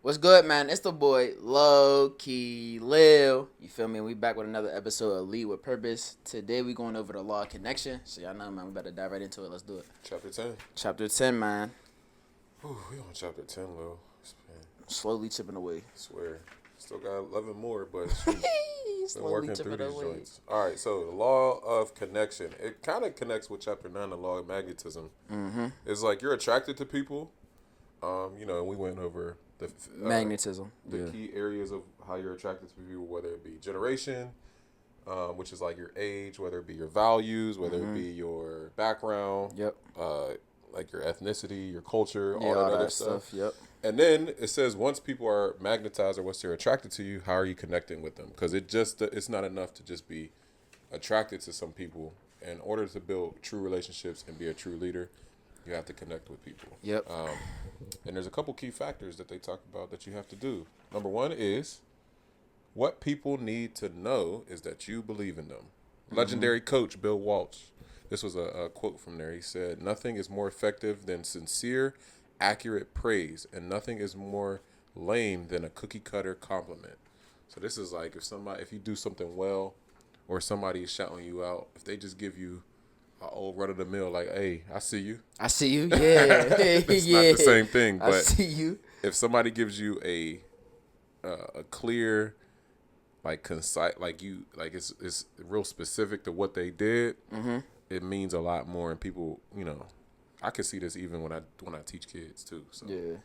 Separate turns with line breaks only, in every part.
What's good, man? It's the boy Low Key Lil. You feel me? We back with another episode of Lead with Purpose. Today we going over the law of connection. So y'all know, man, we better dive right into it. Let's do it.
Chapter 10.
Chapter 10, man.
Whew, we on chapter 10, Lil. Man,
Slowly chipping away.
I swear. Still got 11 more, but shoot, been
Slowly
working through
chipping
these
away.
joints. All right, so the law of connection. It kind of connects with chapter 9, the law of magnetism.
Mm-hmm.
It's like you're attracted to people. And we went over the
Magnetism.
the key areas of how you're attracted to people, whether it be generation, which is like your age, whether it be your values, whether it be your background,
Yep.
like your ethnicity, your culture,
Yeah,
all that other stuff.
Yep.
And then it says once people are magnetized or once they're attracted to you, how are you connecting with them? Because it's not enough to just be attracted to some people. In order to build true relationships and be a true leader, you have to connect with people.
Yep.
And there's a couple key factors that they talk about that you have to do. Number one is what people need to know is that you believe in them. Legendary coach Bill Walsh. This was a quote from there. He said, "Nothing is more effective than sincere, accurate praise, and nothing is more lame than a cookie cutter compliment." So this is like if you do something well, or somebody is shouting you out, if they just give you an old run of the mill, like, "Hey, I see you."
I see you. Yeah.
It's not the same thing,
I
but
see you.
if somebody gives you a clear, like concise, it's real specific to what they did, it means a lot more. And people, I can see this even when I teach kids too. So
Yeah.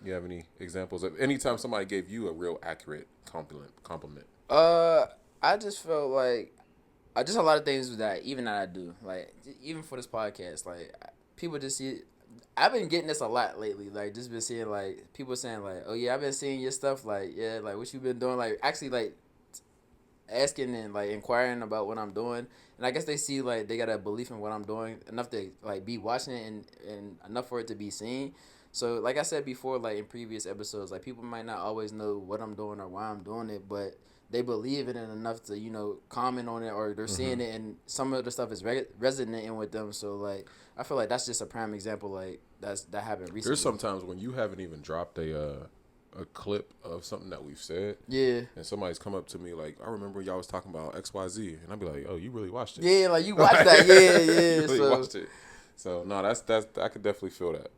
you have any examples of anytime somebody gave you a real accurate compliment?
I just felt like just a lot of things that I do, like even for this podcast, like people just see. I've been getting this a lot lately, like just been seeing like people saying like, "Oh yeah, I've been seeing your stuff, like yeah, like what you been doing," like actually like asking and like inquiring about what I'm doing, and I guess they see like they got a belief in what I'm doing enough to like be watching it and enough for it to be seen. So like I said before, like in previous episodes, like people might not always know what I'm doing or why I'm doing it, but they believe in it enough to comment on it, or they're seeing it, and some of the stuff is resonating with them. So like I feel like that's just a prime example, like that happened recently.
There's sometimes when you haven't even dropped a clip of something that we've said,
Yeah.
and somebody's come up to me like, "I remember y'all was talking about XYZ," and I'd be like, "Oh, you really watched it?"
Yeah, like you watched that. Yeah, yeah.
You really watched it. So no, that's I could definitely feel that.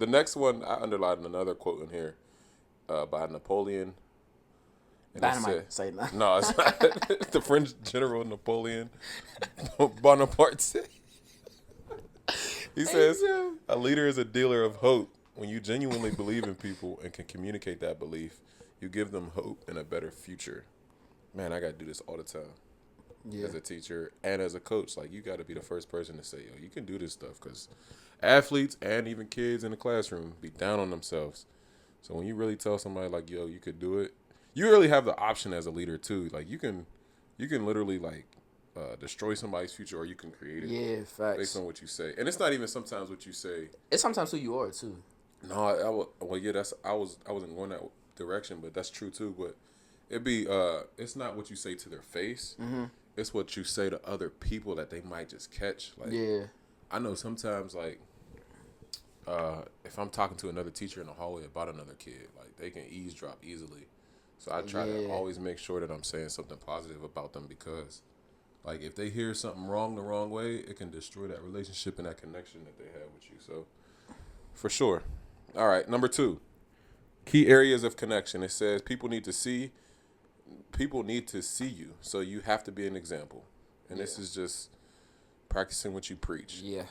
The next one I underlined another quote in here by Napoleon. And
Dynamite. Say that.
No, it's not. The French general Napoleon Bonaparte. He says, "A leader is a dealer of hope. When you genuinely believe in people and can communicate that belief, you give them hope and a better future." Man, I got to do this all the time.
Yeah.
As a teacher and as a coach. Like, you got to be the first person to say, "Yo, you can do this stuff," because athletes and even kids in the classroom be down on themselves. So when you really tell somebody like, "Yo, you could do it," you really have the option as a leader too. Like you can literally like destroy somebody's future, or you can create it.
Yeah, facts.
Based on what you say. And it's not even sometimes what you say.
It's sometimes who you are too.
No, I wasn't going that direction, but that's true too. But it'd be it's not what you say to their face.
Mm-hmm.
It's what you say to other people that they might just catch. Like,
yeah.
I know sometimes like if I'm talking to another teacher in the hallway about another kid, like they can eavesdrop easily. So I try to always make sure that I'm saying something positive about them, because like if they hear something wrong the wrong way, it can destroy that relationship and that connection that they have with you. So for sure. All right, number 2. Key areas of connection. It says people need to see you. So you have to be an example. And this is just practicing what you preach.
Yeah.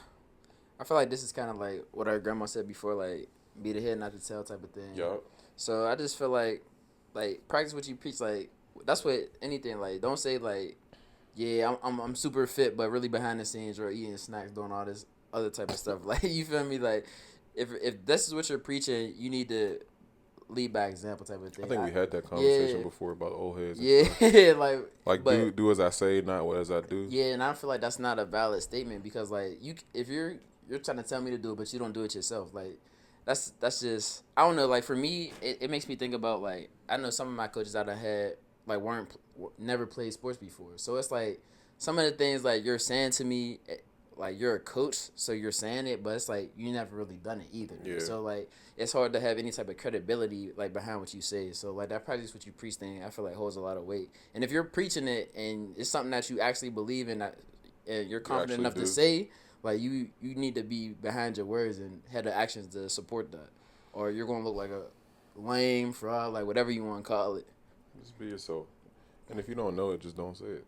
I feel like this is kind of like what our grandma said before, like be the head, not the tail type of thing.
Yup.
So I just feel like practice what you preach. Like that's what anything. Like don't say like, yeah, I'm super fit, but really behind the scenes or eating snacks, doing all this other type of stuff. Like you feel me? Like if this is what you're preaching, you need to lead by example type of thing.
I think we had that conversation before about old heads.
Yeah, like
do as I say, not what as I do.
Yeah, and I feel like that's not a valid statement, because like if you're trying to tell me to do it, but you don't do it yourself, like that's just, I don't know. Like for me, it makes me think about, like, I know some of my coaches out of had like never played sports before, so it's like some of the things like you're saying to me, like you're a coach, so you're saying it, but it's like you never really done it either.
Yeah.
So like it's hard to have any type of credibility like behind what you say. So like that practice what you preach thing, I feel like holds a lot of weight. And if you're preaching it and it's something that you actually believe in, that and you're confident enough to say, like you need to be behind your words and have the actions to support that, or you're gonna look like a lame fraud, like whatever you want to call it.
Just be yourself. And if you don't know it, just don't say it.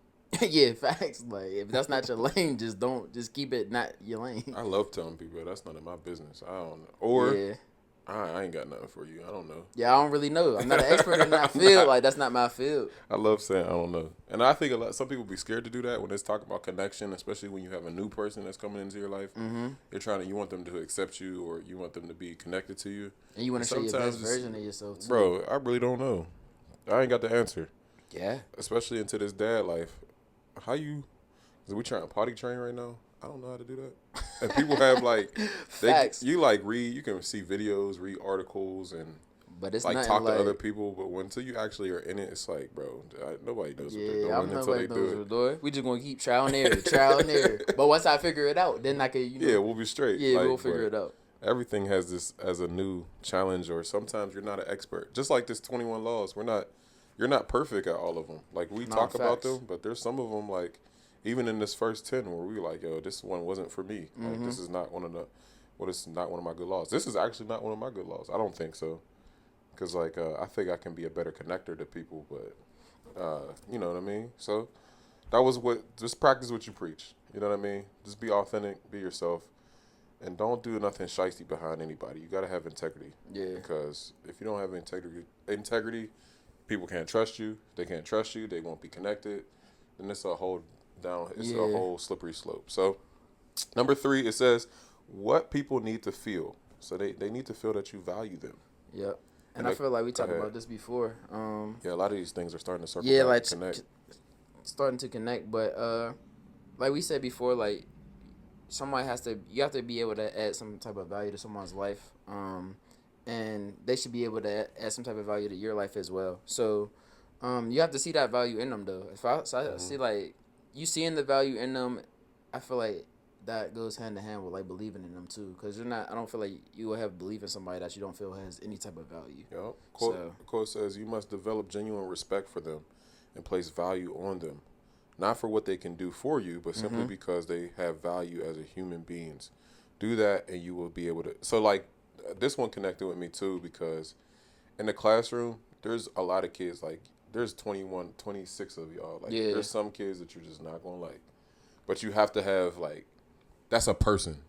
Yeah, facts. Like if that's not your lane, just keep it not your lane.
I love telling people that's none of my business. I don't know. Or
yeah.
I ain't got nothing for you. I don't know.
Yeah, I don't really know. I'm not an expert in that field. Like that's not my field.
I love saying I don't know. And I think some people be scared to do that when it's talking about connection, especially when you have a new person that's coming into your life.
Mm-hmm.
You want them to accept you, or you want them to be connected to you.
And you want to show your best version of yourself too.
Bro, I really don't know. I ain't got the answer.
Yeah.
Especially into this dad life. How you? Is we trying to potty train right now? I don't know how to do that. And people have like,
facts.
You like read, you can see videos, read articles, and
but it's
like talk to other people. But until you actually are in it, it's like, bro, nobody knows what they're doing until they do it.
We just gonna keep trial and error. But once I figure it out, then I can,
yeah, we'll be straight.
Yeah, like, we'll figure it out.
Everything has this as a new challenge, or sometimes you're not an expert. Just like this 21 laws, you're not perfect at all of them. Like we talk about them, but there's some of them like. Even in this first 10 where we were like, yo, this one wasn't for me. Like, this is not it's not one of my good laws. This is actually not one of my good laws. I don't think so. Because, like, I think I can be a better connector to people, but, you know what I mean? So, just practice what you preach. You know what I mean? Just be authentic, be yourself, and don't do nothing shiesty behind anybody. You got to have integrity.
Yeah.
Because if you don't have integrity, people can't trust you. They can't trust you. They won't be connected. Then it's a whole whole slippery slope. So, number 3, it says what people need to feel. So they need to feel that you value them.
Yep. And I feel like we talked about this before.
Yeah, a lot of these things are starting to circle
back
like
and connect. Starting to connect, but like we said before, like you have to be able to add some type of value to someone's life. And they should be able to add some type of value to your life as well. So, you have to see that value in them though. I see like you seeing the value in them, I feel like that goes hand in hand with like believing in them too. Because I don't feel like you will have belief in somebody that you don't feel has any type of value.
Yep. Quote says you must develop genuine respect for them and place value on them, not for what they can do for you, but simply because they have value as a human beings. Do that and you will be able to. So like this one connected with me too, because in the classroom there's a lot of kids like. There's 21, 26 of y'all. Like, there's some kids that you're just not going to like. But you have to have, like, that's a person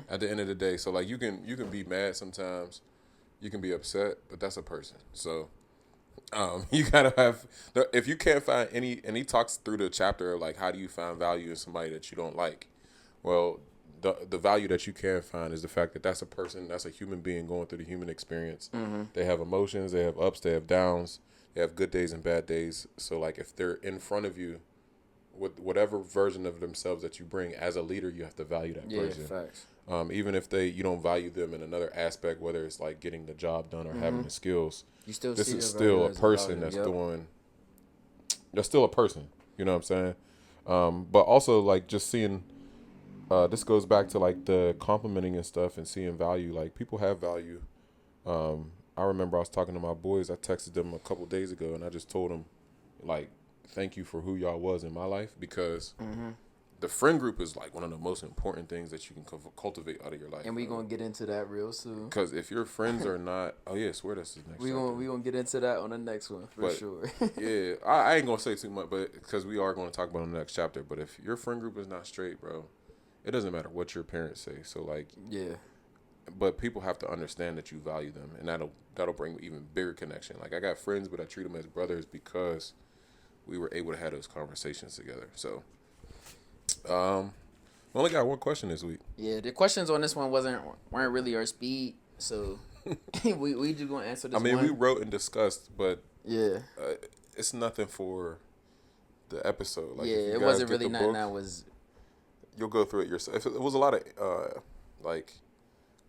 at the end of the day. So, like, you can be mad sometimes. You can be upset, but that's a person. So, you got to have, if you can't find and he talks through the chapter of, like, how do you find value in somebody that you don't like? Well, the value that you can find is the fact that that's a person, that's a human being going through the human experience. They have emotions, they have ups, they have downs. They have good days and bad days. So, like, if they're in front of you with whatever version of themselves that you bring as a leader, you have to value that person.
Facts.
Even if you don't value them in another aspect, whether it's like getting the job done or having the skills, this is still a person that's doing. They're still a person. You know what I'm saying? But also like just seeing. This goes back to like the complimenting and stuff and seeing value. Like people have value. I remember I was talking to my boys. I texted them a couple days ago, and I just told them, like, thank you for who y'all was in my life, because the friend group is, like, one of the most important things that you can cultivate out of your life.
And we're going to get into that real soon.
Because if your friends are not... Oh, yeah, swear that's the next chapter.
We're going to get into that on the next one, for sure.
Yeah, I ain't going to say too much, but because we are going to talk about it in the next chapter. But if your friend group is not straight, bro, it doesn't matter what your parents say. So, like...
Yeah.
But people have to understand that you value them, and that'll bring even bigger connection. Like I got friends, but I treat them as brothers because we were able to have those conversations together. So, we only got one question this week.
Yeah, the questions on this one weren't really our speed, so we just gonna answer this.
I mean, we wrote and discussed, but
yeah,
it's nothing for the episode. Like,
yeah, it wasn't really nothing. That was.
You'll go through it yourself. It was a lot of like.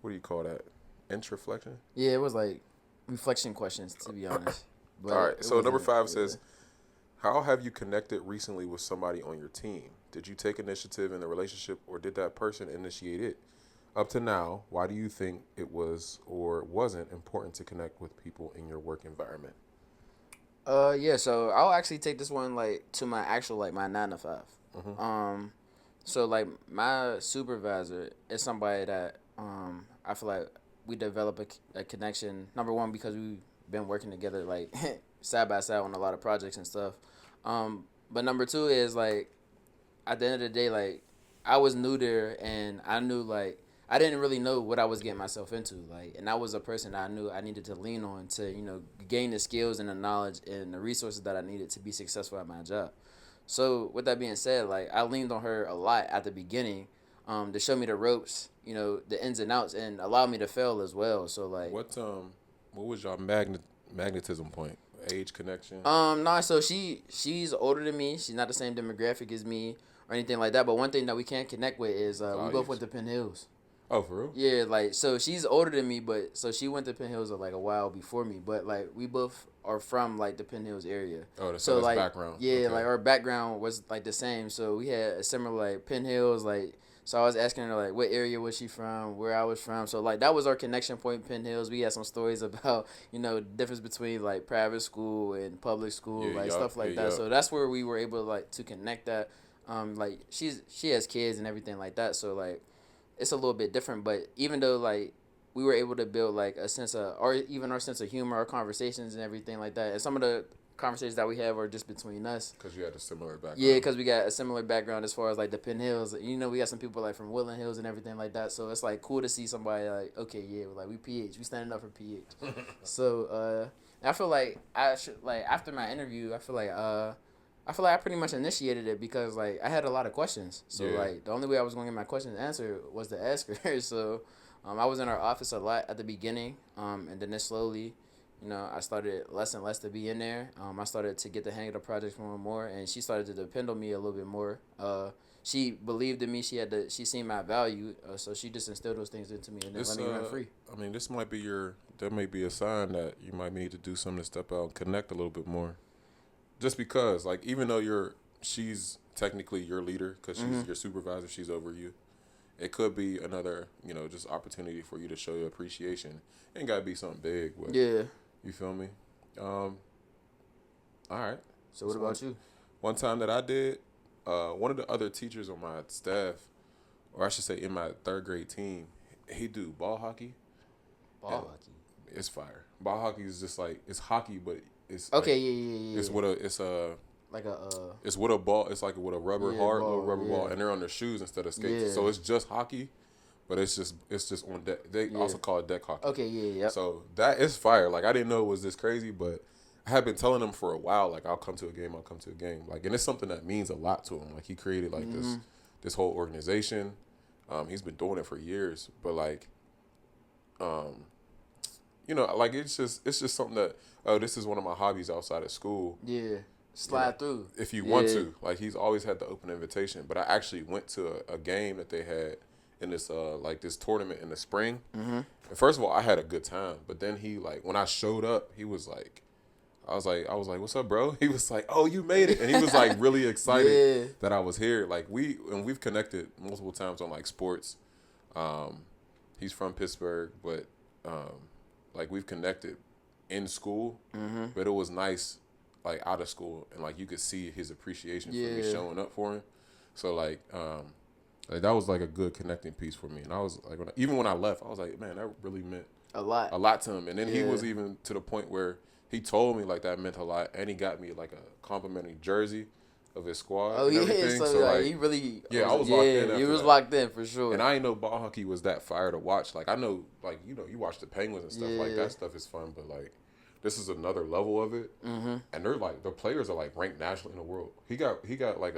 What do you call that? Introflection?
Yeah, it was like reflection questions, to be honest.
But all right, so number 5 says, how have you connected recently with somebody on your team? Did you take initiative in the relationship, or did that person initiate it? Up to now, why do you think it was or wasn't important to connect with people in your work environment?
Yeah, so I'll actually take this one like to my actual like my 9 to 5.
Mm-hmm.
So like my supervisor is somebody that I feel like we develop a connection. Number one, because we've been working together like side by side on a lot of projects and stuff. But number two is like at the end of the day, like I was new there and I knew like I didn't really know what I was getting myself into. Like, and I was a person I knew I needed to lean on to, gain the skills and the knowledge and the resources that I needed to be successful at my job. So with that being said, like I leaned on her a lot at the beginning, to show me the ropes, the ins and outs, and allow me to fail as well. So like,
What was your magnetism point? Age connection?
no, so she's older than me. She's not the same demographic as me or anything like that. But one thing that we can't connect with is we both went to Penn Hills.
Oh, for real?
Yeah, like so she's older than me, but so she went to Penn Hills like a while before me. But like we both are from like the Penn Hills area.
Oh, that's
like
background.
Yeah,
okay.
like our background was like the same. So we had a similar like Penn Hills like. So I was asking her like what area was she from, where I was from. So like that was our connection point, Penn Hills. We had some stories about difference between like private school and public school, stuff like that. So that's where we were able to connect that. Like she has kids and everything like that. So like it's a little bit different, but even though like we were able to build like a sense of, or even our sense of humor, our conversations and everything like that, and some of the conversations that we have are just between us.
Because you had a similar background.
Yeah, because we got a similar background as far as like the Penn Hills. We got some people like from Woodland Hills and everything like that. So it's like cool to see somebody like, okay, yeah, like we PH, we standing up for PH. So I feel like I should like after my interview, I feel like I pretty much initiated it because like I had a lot of questions. So like the only way I was going to get my questions answered was to ask her. So I was in her office a lot at the beginning, and then slowly, I started less and less to be in there. I started to get the hang of the project more and more, and she started to depend on me a little bit more. She believed in me. She seen my value, so she just instilled those things into me and then let me run free.
I mean, that may be a sign that you might need to do something to step out and connect a little bit more. Just because, like, even though she's technically your leader because she's your supervisor, she's over you. It could be another, just opportunity for you to show your appreciation. Ain't gotta be something big, but
yeah,
you feel me? All right.
So what about you?
One time that I did, one of the other teachers on my staff, or I should say in my third grade team, he do ball hockey.
Ball hockey.
It's fire. Ball hockey is just like it's hockey, but it's
okay.
Like,
yeah.
It's with it's with a ball. It's like with a rubber little rubber ball, and they're on their shoes instead of skates. Yeah. So it's just hockey, but it's just on deck. They also call it deck hockey.
Okay, yeah.
So that is fire. Like I didn't know it was this crazy, but I have been telling him for a while. Like I'll come to a game. Like, and it's something that means a lot to him. Like he created like this whole organization. He's been doing it for years, but like, like it's just something that this is one of my hobbies outside of school.
Yeah. Slide through
if you want to. Like he's always had the open invitation, but I actually went to a game that they had in this this tournament in the spring. And first of all, I had a good time, but then he like when I showed up, he was like, I was like, what's up, bro? He was like, oh, you made it, and he was like really excited that I was here. Like we've connected multiple times on like sports. He's from Pittsburgh, but like we've connected in school, but it was nice. Like out of school, and like you could see his appreciation for me showing up for him. So like that was like a good connecting piece for me. And I was like, even when I left, I was like, man, that really meant
a lot
to him. And then he was even to the point where he told me like that meant a lot, and he got me like a complimentary jersey of his squad.
Oh
and everything.
So like he really
I was locked in.
He was locked in for sure.
And I didn't know ball hockey was that fire to watch. Like I know, like you watch the Penguins and stuff like that stuff is fun, but like. This is another level of it, and they're like the players are like ranked nationally in the world. He got like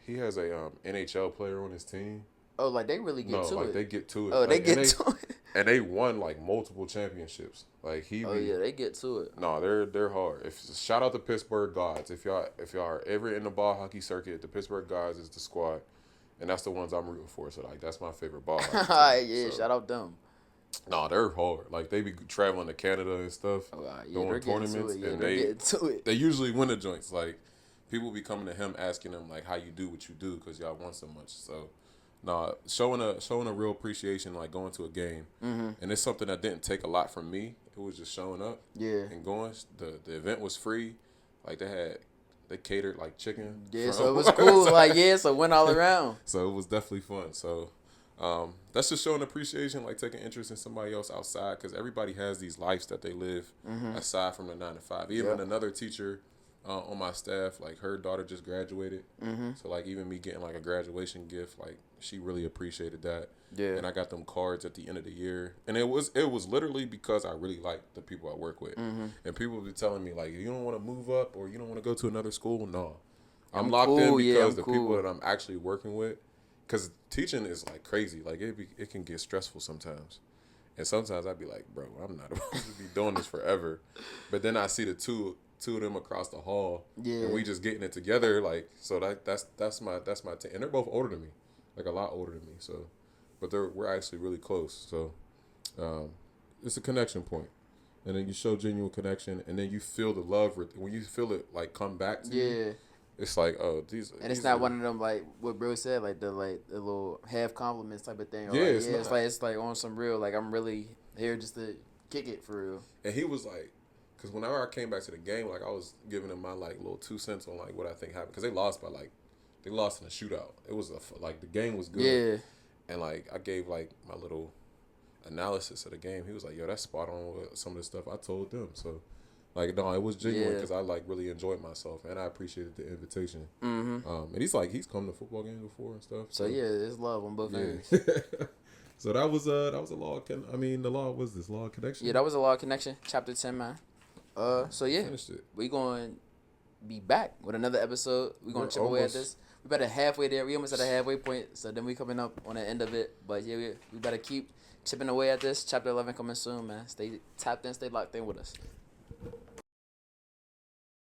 he has a NHL player on his team.
Oh, like they really get to it.
No, like they get to it.
Oh,
like,
they get to it.
And they won like multiple championships. Like
they get to it.
No, they're hard. Shout out to Pittsburgh Gods. If y'all are ever in the ball hockey circuit, the Pittsburgh Gods is the squad, and that's the ones I'm rooting for. So like that's my favorite ball hockey team.
Shout out them.
No, they're hard. Like they be traveling to Canada and stuff, doing tournaments, and they usually win the joints. Like people be coming to him asking him like how you do what you do because y'all want so much. So, nah, showing a real appreciation, like going to a game, and it's something that didn't take a lot from me. It was just showing up, and going. The event was free, like they catered like chicken.
Yeah, so it was cool. Like so it went all around.
So it was definitely fun. So. That's just showing appreciation, like taking interest in somebody else outside, because everybody has these lives that they live aside from the 9 to 5. Even another teacher on my staff, like her daughter just graduated, so like even me getting like a graduation gift, like she really appreciated that. Yeah, and I got them cards at the end of the year, and it was literally because I really like the people I work with, and people be telling me like, you don't want to move up or you don't want to go to another school. No, I'm locked in because the people that I'm actually working with. Because teaching is like crazy. Like it can get stressful sometimes. And sometimes I'd be like, bro, I'm not supposed to be doing this forever. But then I see the two of them across the hall. Yeah. And we just getting it together. Like, so that's my team. And they're both older than me. Like a lot older than me. So, but we're actually really close. So it's a connection point. And then you show genuine connection. And then you feel the love. When you feel it like come back to you. It's like, oh, these. And
it's not one of them like what bro said, like the little half compliments type of thing. Or
yeah,
it's like on some real, like I'm really here just to kick it for real.
And he was like, because whenever I came back to the game, like I was giving him my like little 2 cents on like what I think happened, because they lost in a shootout. It was like the game was good. Yeah. And like I gave like my little analysis of the game. He was like, yo, that's spot on with some of the stuff I told them. So. Like, no, it was genuine because I, like, really enjoyed myself, and I appreciated the invitation. And he's come to football games before and stuff.
So yeah, there's love on both ends.
So that was a law. The law was this law of connection?
Yeah, that was a law of connection, chapter 10, man. So yeah, we going to be back with another episode. We're going to chip away at this. We better halfway there. We almost at a halfway point, so then we coming up on the end of it. But yeah, we better keep chipping away at this. Chapter 11 coming soon, man. Stay tapped in, stay locked in with us.